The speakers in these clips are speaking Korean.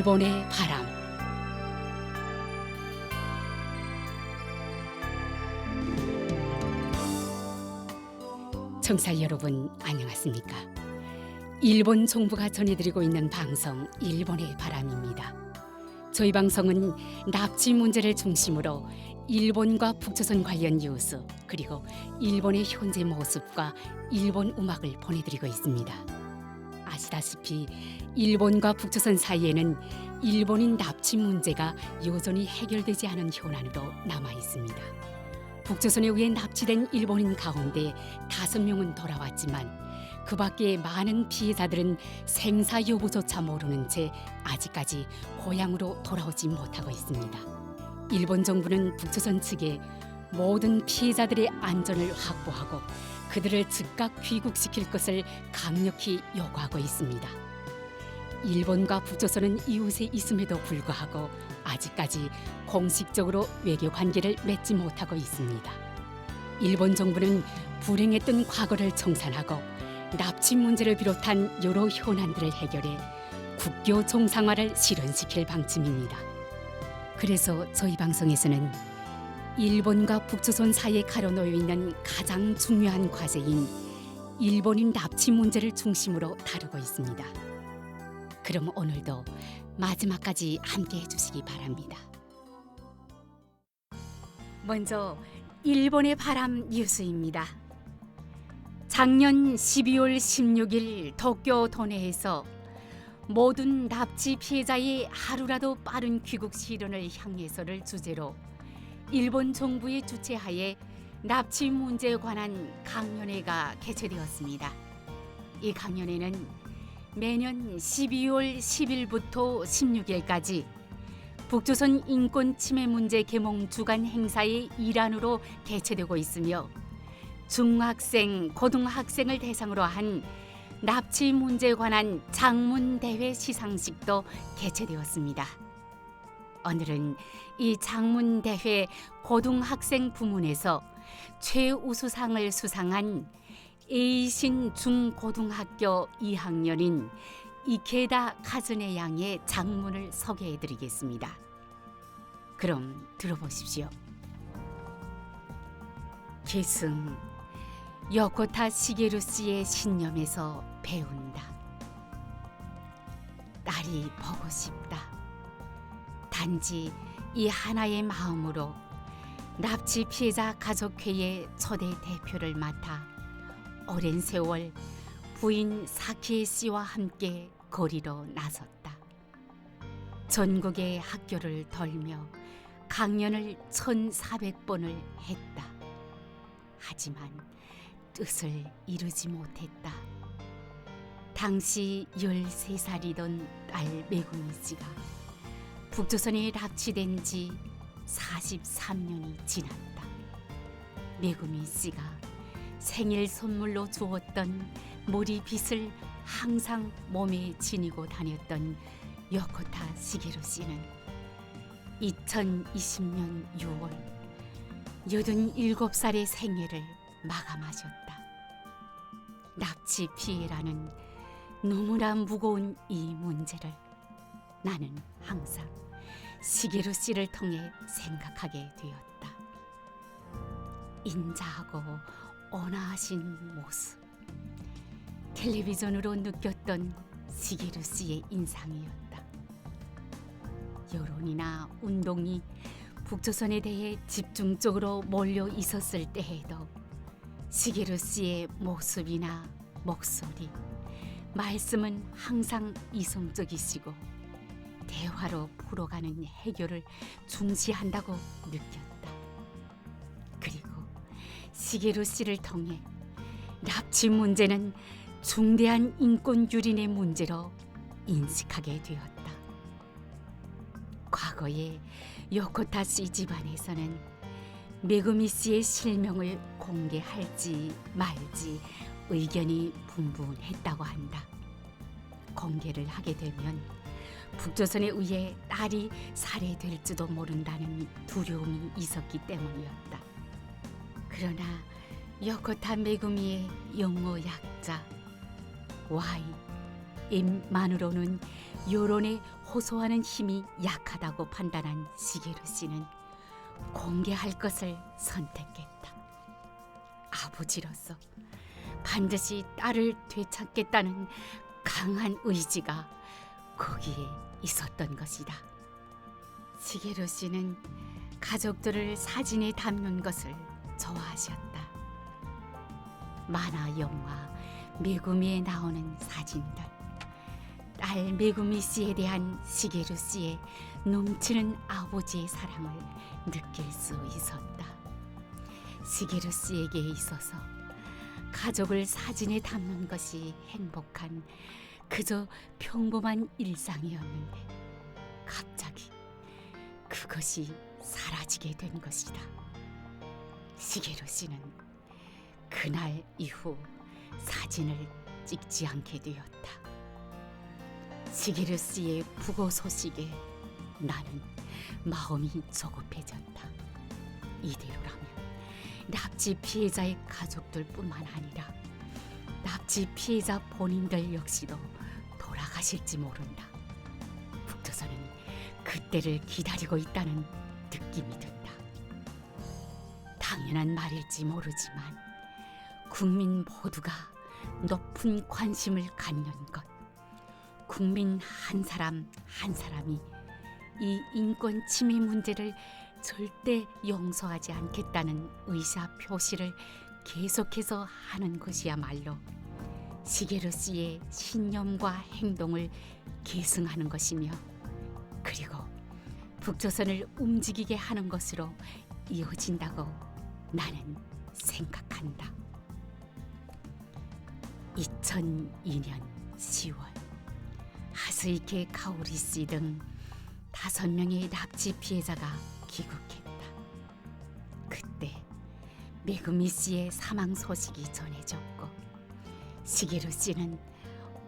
일본의 바람. 청취자 여러분 안녕하십니까? 일본 정부가 전해드리고 있는 방송 일본의 바람입니다. 저희 방송은 납치 문제를 중심으로 일본과 북조선 관련 뉴스 그리고 일본의 현재 모습과 일본 음악을 보내드리고 있습니다. 아시다시피 일본과 북조선 사이에는 일본인 납치 문제가 여전히 해결되지 않은 현안으로 남아 있습니다. 북조선에 의해 납치된 일본인 가운데 5명은 돌아왔지만 그 밖에 많은 피해자들은 생사 여부조차 모르는 채 아직까지 고향으로 돌아오지 못하고 있습니다. 일본 정부는 북조선 측에 모든 피해자들의 안전을 확보하고 그들을 즉각 귀국시킬 것을 강력히 요구하고 있습니다. 일본과 북조선은 이웃에 있음에도 불구하고 아직까지 공식적으로 외교 관계를 맺지 못하고 있습니다. 일본 정부는 불행했던 과거를 청산하고 납치 문제를 비롯한 여러 현안들을 해결해 국교 정상화를 실현시킬 방침입니다. 그래서 저희 방송에서는 일본과 북조선 사이에 가려놓여 있는 가장 중요한 과제인 일본인 납치 문제를 중심으로 다루고 있습니다. 그럼 오늘도 마지막까지 함께 해주시기 바랍니다. 먼저 일본의 바람 뉴스입니다. 작년 12월 16일 도쿄 도내에서 모든 납치 피해자의 하루라도 빠른 귀국 실현을 향해서를 주제로 일본 정부의 주최하에 납치 문제에 관한 강연회가 개최되었습니다. 이 강연회는 매년 12월 10일부터 16일까지 북조선 인권 침해 문제 계몽 주간 행사의 일환으로 개최되고 있으며 중학생, 고등학생을 대상으로 한 납치 문제에 관한 장문대회 시상식도 개최되었습니다. 오늘은 이 장문대회 고등학생 부문에서 최우수상을 수상한 에이신 중고등학교 2학년인 이케다 카즈네 양의 장문을 소개해드리겠습니다. 그럼 들어보십시오. 계승 요코타 시게루 씨의 신념에서 배운다. 딸이 보고 싶다. 단지 이 하나의 마음으로 납치 피해자 가족회의 초대 대표를 맡아 오랜 세월 부인 사키에 씨와 함께 거리로 나섰다. 전국의 학교를 돌며 강연을 1,400번을 했다. 하지만 뜻을 이루지 못했다. 당시 13살이던 딸 메구미 씨가 북조선에 납치된 지 43년이 지났다. 메구미 씨가 생일 선물로 주었던 머리빗을 항상 몸에 지니고 다녔던 요코타 시게루 씨는 2020년 6월 87살의 생애를 마감하셨다. 납치 피해라는 너무나 무거운 이 문제를 나는 항상 시게루 씨를 통해 생각하게 되었다. 인자하고 온화하신 모습, 텔레비전으로 느꼈던 시게루 씨의 인상이었다. 여론이나 운동이 북조선에 대해 집중적으로 몰려 있었을 때에도 시게루 씨의 모습이나 목소리, 말씀은 항상 이성적이시고 대화로 풀어가는 해결을 중시한다고 느꼈다. 그리고 시게루 씨를 통해 납치 문제는 중대한 인권 유린의 문제로 인식하게 되었다. 과거에 요코타 씨 집안에서는 메구미 씨의 실명을 공개할지 말지 의견이 분분했다고 한다. 공개를 하게 되면 북조선에 의해 딸이 살해될지도 모른다는 두려움이 있었기 때문이었다. 그러나 요코타 메구미의 영어 약자 Y 임만으로는 여론에 호소하는 힘이 약하다고 판단한 시게루 씨는 공개할 것을 선택했다. 아버지로서 반드시 딸을 되찾겠다는 강한 의지가 거기에 있었던 것이다. 시게루 씨는 가족들을 사진에 담는 것을 좋아하셨다. 만화 영화 메구미에 나오는 사진들, 딸 메구미 씨에 대한 시게루 씨의 넘치는 아버지의 사랑을 느낄 수 있었다. 시게루 씨에게 있어서 가족을 사진에 담는 것이 행복한 그저 평범한 일상이었는데 갑자기 그것이 사라지게 된 것이다. 시게루 씨는 그날 이후 사진을 찍지 않게 되었다. 시게루 씨의 부고 소식에 나는 마음이 조급해졌다. 이대로라면 납치 피해자의 가족들뿐만 아니라 납치 피해자 본인들 역시도 돌아가실지 모른다. 북조선은 그때를 기다리고 있다는 느낌이 든다. 당연한 말일지 모르지만 국민 모두가 높은 관심을 갖는 것, 국민 한 사람 한 사람이 이 인권 침해 문제를 절대 용서하지 않겠다는 의사 표시를 계속해서 하는 것이야말로 시게루 씨의 신념과 행동을 계승하는 것이며, 그리고 북조선을 움직이게 하는 것으로 이어진다고 나는 생각한다. 2002년 10월 하스이케 카오리 씨 등 5명의 납치 피해자가 귀국했다. 그때 메구미 씨의 사망 소식이 전해졌고 시게루 씨는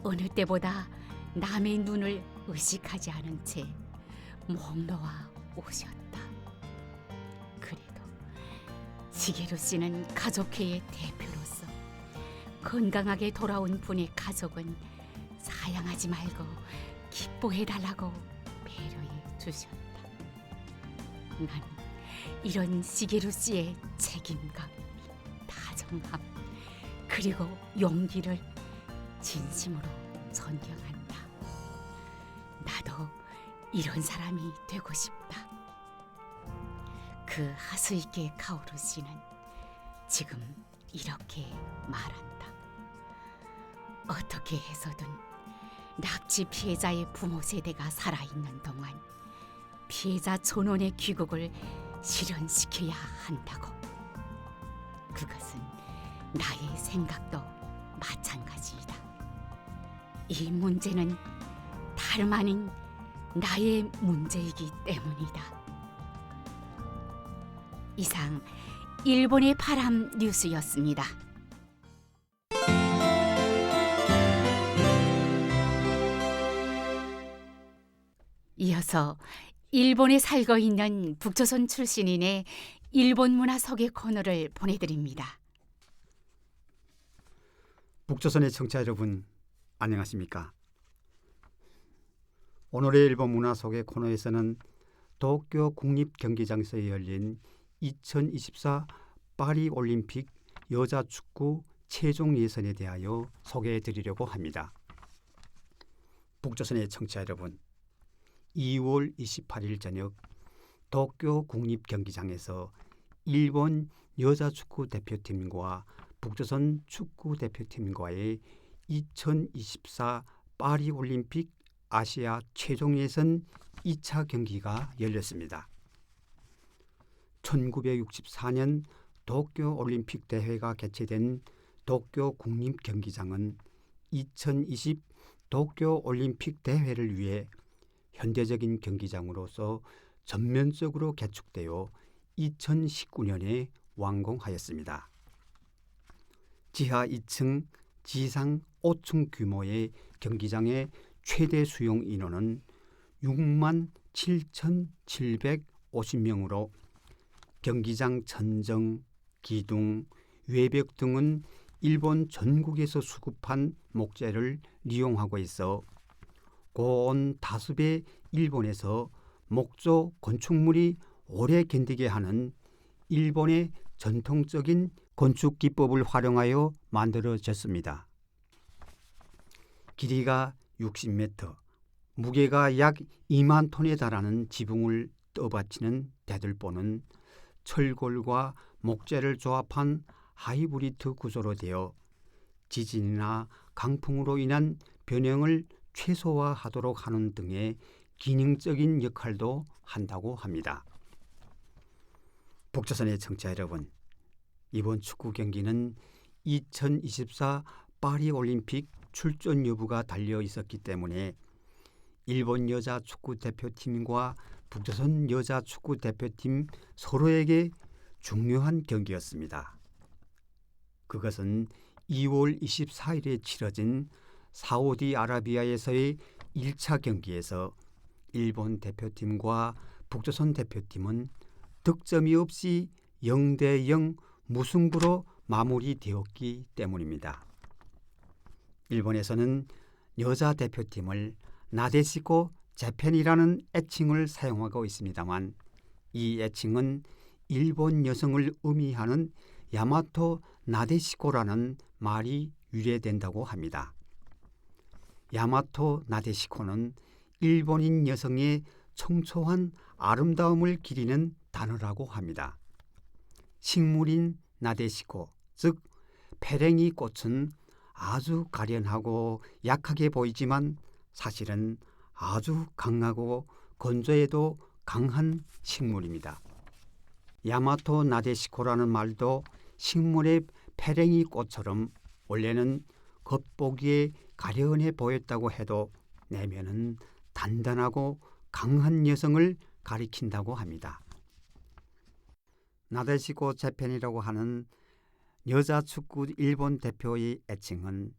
어느 때보다 남의 눈을 의식하지 않은 채 목 놓아 오셨다. 그래도 시게루 씨는 가족회의 대표로서 건강하게 돌아온 분의 가족은 사양하지 말고 기뻐해달라고 배려해 주셨다. 나는 이런 시게루 씨의 책임감, 다정함, 그리고 용기를 진심으로 존경한다. 나도 이런 사람이 되고 싶다. 그 하스이케 카오루 씨는 지금 이렇게 말한다. 어떻게 해서든 납치 피해자의 부모 세대가 살아있는 동안 피해자 전원의 귀국을 실현시켜야 한다고. 그것은 나의 생각도 마찬가지이다. 이 문제는 다름 아닌 나의 문제이기 때문이다. 이상 일본의 바람 뉴스였습니다. 이어서 일본에 살고 있는 북조선 출신인의 일본 문화 소개 코너를 보내드립니다. 북조선의 청취자 여러분, 안녕하십니까? 오늘의 일본 문화 소개 코너에서는 도쿄 국립경기장에서 열린 2024 파리 올림픽 여자 축구 최종 예선에 대하여 소개해 드리려고 합니다. 북조선의 청취자 여러분, 2월 28일 저녁 도쿄 국립경기장에서 일본 여자 축구 대표팀과 북조선 축구 대표팀과의 2024 파리 올림픽 아시아 최종 예선 2차 경기가 열렸습니다. 1964년 도쿄 올림픽 대회가 개최된 도쿄 국립경기장은 2020 도쿄 올림픽 대회를 위해 현대적인 경기장으로서 전면적으로 개축되어 2019년에 완공하였습니다. 지하 2층, 지상 5층 규모의 경기장의 최대 수용 인원은 67,750명으로 경기장 천정, 기둥, 외벽 등은 일본 전국에서 수급한 목재를 이용하고 있어 고온 다습의 일본에서 목조 건축물이 오래 견디게 하는 일본의 전통적인 건축 기법을 활용하여 만들어졌습니다. 길이가 60m, 무게가 약 2만 톤에 달하는 지붕을 떠받치는 대들보는 철골과 목재를 조합한 하이브리드 구조로 되어 지진이나 강풍으로 인한 변형을 최소화하도록 하는 등의 기능적인 역할도 한다고 합니다. 북조선의 청취자 여러분, 이번 축구 경기는 2024 파리올림픽 출전 여부가 달려 있었기 때문에 일본 여자 축구 대표팀과 북조선 여자 축구 대표팀 서로에게 중요한 경기였습니다. 그것은 2월 24일에 치러진 사우디아라비아에서의 1차 경기에서 일본 대표팀과 북조선 대표팀은 득점이 없이 0대0 무승부로 마무리되었기 때문입니다. 일본에서는 여자 대표팀을 나데시코 재팬이라는 애칭을 사용하고 있습니다만 이 애칭은 일본 여성을 의미하는 야마토 나데시코라는 말이 유래된다고 합니다. 야마토 나데시코는 일본인 여성의 청초한 아름다움을 기리는 단어라고 합니다. 식물인 나데시코, 즉 페랭이 꽃은 아주 가련하고 약하게 보이지만 사실은 아주 강하고 건조에도 강한 식물입니다. 야마토 나데시코라는 말도 식물의 페랭이 꽃처럼 원래는 겉보기에 가련해 보였다고 해도 내면은 단단하고 강한 여성을 가리킨다고 합니다. 나데시코 재팬이라고 하는 여자 축구 일본 대표의 애칭은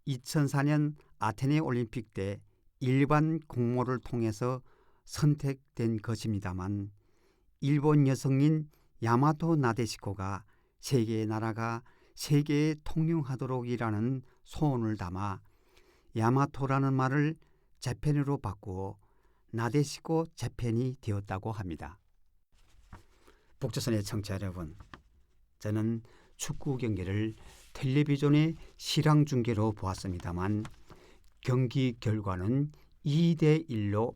2004년 아테네 올림픽 때 일반 공모를 통해서 선택된 것입니다만 일본 여성인 야마토 나데시코가 세 개의 나라가 세계에 통용하도록이라는 소원을 담아 야마토라는 말을 재팬으로 바꾸어 나데시코 재팬이 되었다고 합니다. 북조선의 청취자 여러분, 저는 축구 경기를 텔레비전의 실황 중계로 보았습니다만 경기 결과는 2대1로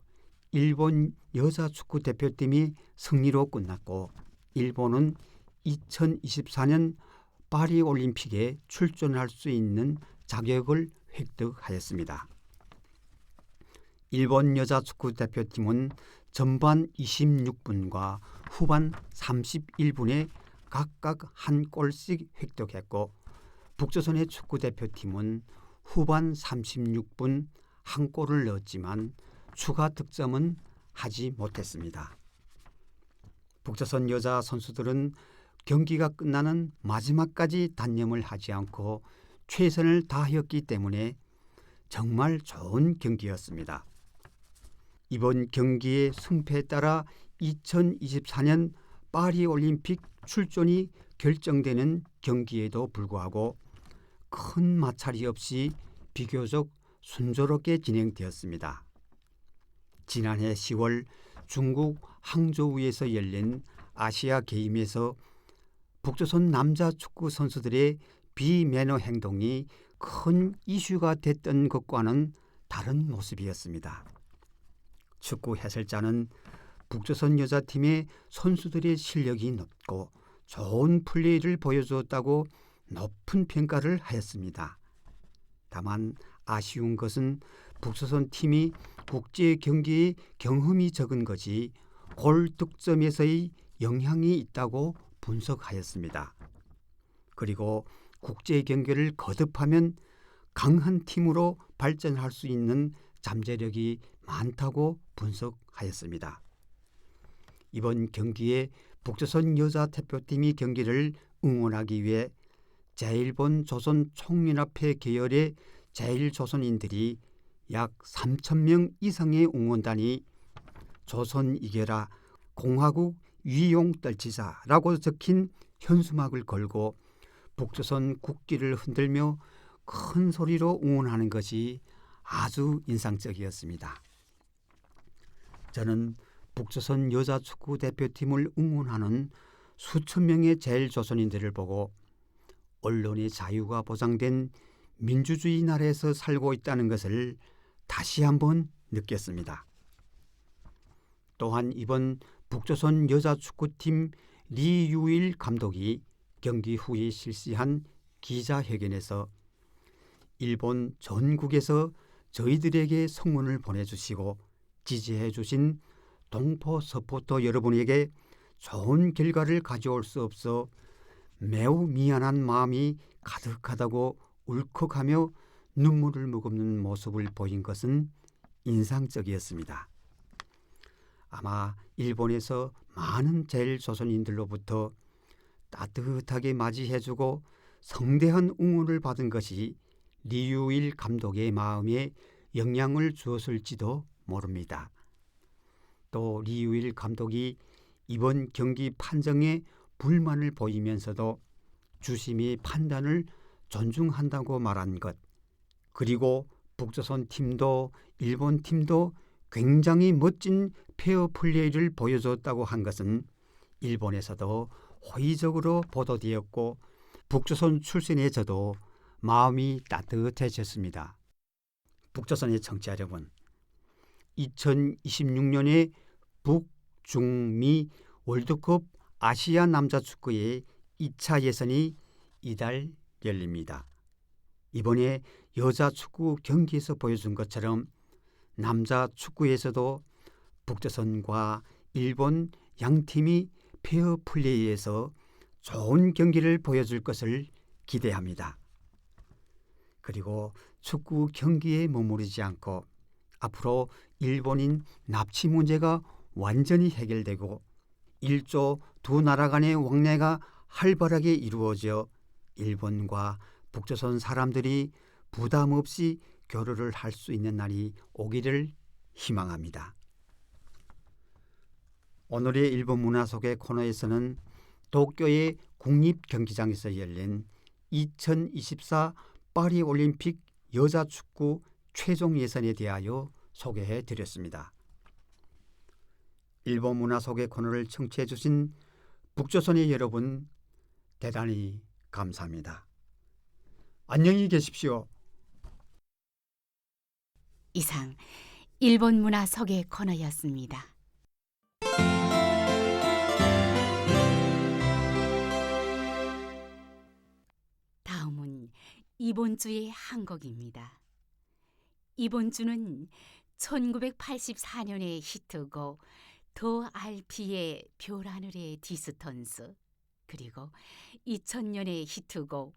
일본 여자 축구 대표팀이 승리로 끝났고 일본은 2024년 파리올림픽에 출전할 수 있는 자격을 획득하였습니다. 일본 여자 축구 대표팀은 전반 26분과 후반 31분에 각각 한 골씩 획득했고 북조선의 축구 대표팀은 후반 36분 한 골을 넣었지만 추가 득점은 하지 못했습니다. 북조선 여자 선수들은 경기가 끝나는 마지막까지 단념을 하지 않고 최선을 다하였기 때문에 정말 좋은 경기였습니다. 이번 경기의 승패에 따라 2024년 파리올림픽 출전이 결정되는 경기에도 불구하고 큰 마찰이 없이 비교적 순조롭게 진행되었습니다. 지난해 10월 중국 항저우에서 열린 아시아 게임에서 북조선 남자 축구 선수들의 비매너 행동이 큰 이슈가 됐던 것과는 다른 모습이었습니다. 축구 해설자는 북조선 여자팀의 선수들의 실력이 높고 좋은 플레이를 보여주었다고 높은 평가를 하였습니다. 다만 아쉬운 것은 북조선 팀이 국제 경기의 경험이 적은 것이 골 득점에서의 영향이 있다고 분석하였습니다. 그리고 국제 경기를 거듭하면 강한 팀으로 발전할 수 있는 잠재력이 많다고 분석하였습니다. 이번 경기에 북조선 여자 대표팀이 경기를 응원하기 위해 제1본 조선 총연합회 계열의 제1조선인들이 약 3,000명 이상의 응원단이 조선 이겨라 공화국 위용 떨치자라고 적힌 현수막을 걸고 북조선 국기를 흔들며 큰 소리로 응원하는 것이 아주 인상적이었습니다. 저는 북조선 여자축구 대표팀을 응원하는 수천 명의 제일조선인들을 보고 언론의 자유가 보장된 민주주의 나라에서 살고 있다는 것을 다시 한번 느꼈습니다. 또한 이번 북조선 여자축구팀 리유일 감독이 경기 후에 실시한 기자회견에서 일본 전국에서 저희들에게 성원을 보내주시고 지지해 주신 동포 서포터 여러분에게 좋은 결과를 가져올 수 없어 매우 미안한 마음이 가득하다고 울컥하며 눈물을 머금는 모습을 보인 것은 인상적이었습니다. 아마 일본에서 많은 제일조선인들로부터 따뜻하게 맞이해주고 성대한 응원을 받은 것이 리유일 감독의 마음에 영향을 주었을지도 모릅니다. 또 리유일 감독이 이번 경기 판정에 불만을 보이면서도 주심의 판단을 존중한다고 말한 것, 그리고 북조선 팀도 일본 팀도 굉장히 멋진 페어플레이를 보여줬다고 한 것은 일본에서도 호의적으로 보도되었고 북조선 출신의 저도 마음이 따뜻해졌습니다. 북조선의 청취자 여러분, 2026년에 북중미 월드컵 아시아 남자축구의 2차 예선이 이달 열립니다. 이번에 여자축구 경기에서 보여준 것처럼 남자축구에서도 북조선과 일본 양팀이 페어플레이에서 좋은 경기를 보여줄 것을 기대합니다. 그리고 축구 경기에 머무르지 않고 앞으로 일본인 납치 문제가 완전히 해결되고 일조 두 나라 간의 왕래가 활발하게 이루어져 일본과 북조선 사람들이 부담 없이 교류를 할 수 있는 날이 오기를 희망합니다. 오늘의 일본 문화 속의 코너에서는 도쿄의 국립경기장에서 열린 2024 파리올림픽 여자축구 최종 예선에 대하여 소개해 드렸습니다. 일본 문화 속의 코너를 청취해 주신 북조선의 여러분, 대단히 감사합니다. 안녕히 계십시오. 이상 일본 문화 소개 코너였습니다. 다음은 이번 주의 한국입니다. 이번 주는 1984년의 히트곡 더 알피의 별하늘의 디스턴스, 그리고 2000년의 히트곡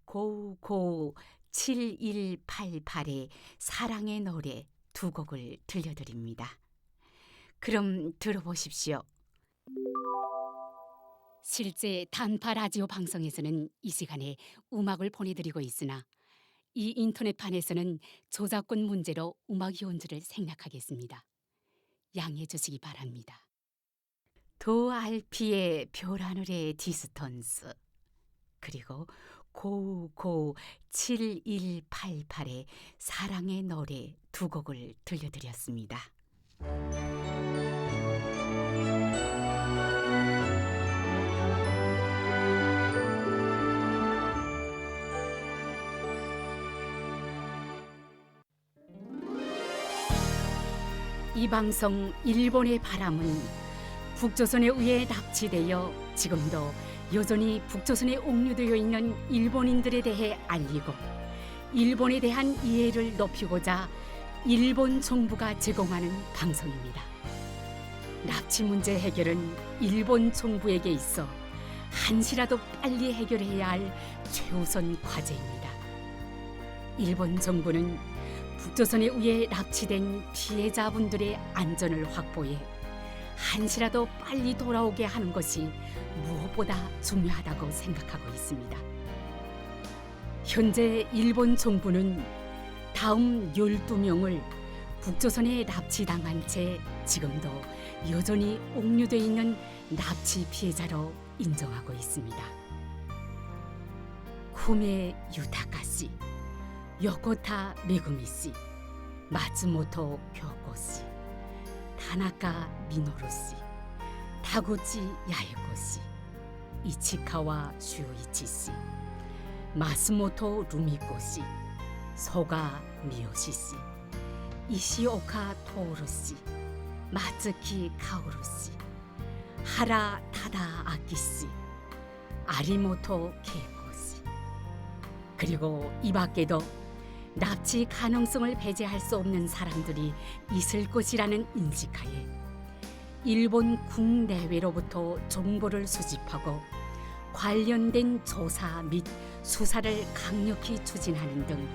고우 7188의 사랑의 노래 두 곡을 들려드립니다. 그럼 들어보십시오. 실제 단파 라디오 방송에서는 이 시간에 음악을 보내드리고 있으나 이 인터넷판에서는 저작권 문제로 음악 연주를 생략하겠습니다. 양해해 주시기 바랍니다. 더 알피의 별하늘의 디스턴스, 그리고 고우 7188의 사랑의 노래 두 곡을 들려드렸습니다. 이 방송 일본의 바람은 북조선에 의해 납치되어 지금도 여전히 북조선에 옥류되어 있는 일본인들에 대해 알리고 일본에 대한 이해를 높이고자 일본 정부가 제공하는 방송입니다. 납치 문제 해결은 일본 정부에게 있어 한시라도 빨리 해결해야 할 최우선 과제입니다. 일본 정부는 북조선에 의해 납치된 피해자분들의 안전을 확보해 한시라도 빨리 돌아오게 하는 것이 무엇보다 중요하다고 생각하고 있습니다. 현재 일본 정부는 다음 12명을 북조선에 납치당한 채 지금도 여전히 옥류돼 있는 납치 피해자로 인정하고 있습니다. 쿠메 유타카 씨, 요코타 메구미 씨, 마츠모토 교코 씨, 타나카 미노루 씨, 타구치 야에코 씨, 이치카와 슈이치 씨, 마스모토 루미코 씨, 소가 미요시 씨, 이시오카 토오루 씨, 마츠키 카오루 씨, 하라 타다 아키 씨, 아리모토 케이코 씨. 그리고 이 밖에도 납치 가능성을 배제할 수 없는 사람들이 있을 것이라는 인식하에 일본 국내외로부터 정보를 수집하고 관련된 조사 및 수사를 강력히 추진하는 등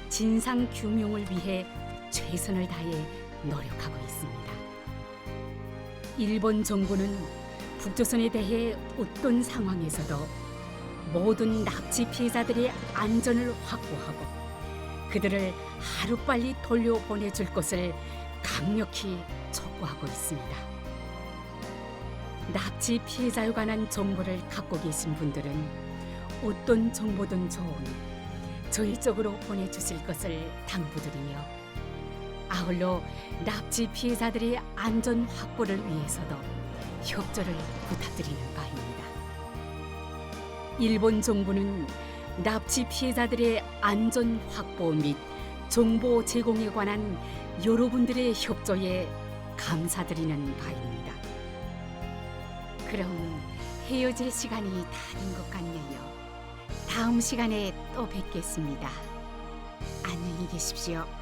진상 규명을 위해 최선을 다해 노력하고 있습니다. 일본 정부는 북조선에 대해 어떤 상황에서도 모든 납치 피해자들의 안전을 확보하고 그들을 하루빨리 돌려보내줄 것을 강력히 촉구하고 있습니다. 납치 피해자에 관한 정보를 갖고 계신 분들은 어떤 정보든 좋으니 저희 쪽으로 보내주실 것을 당부드리며 아울러 납치 피해자들의 안전 확보를 위해서도 협조를 부탁드리는 바입니다. 일본 정부는 납치 피해자들의 안전 확보 및 정보 제공에 관한 여러분들의 협조에 감사드리는 바입니다. 그럼 헤어질 시간이 다 된 것 같네요. 다음 시간에 또 뵙겠습니다. 안녕히 계십시오.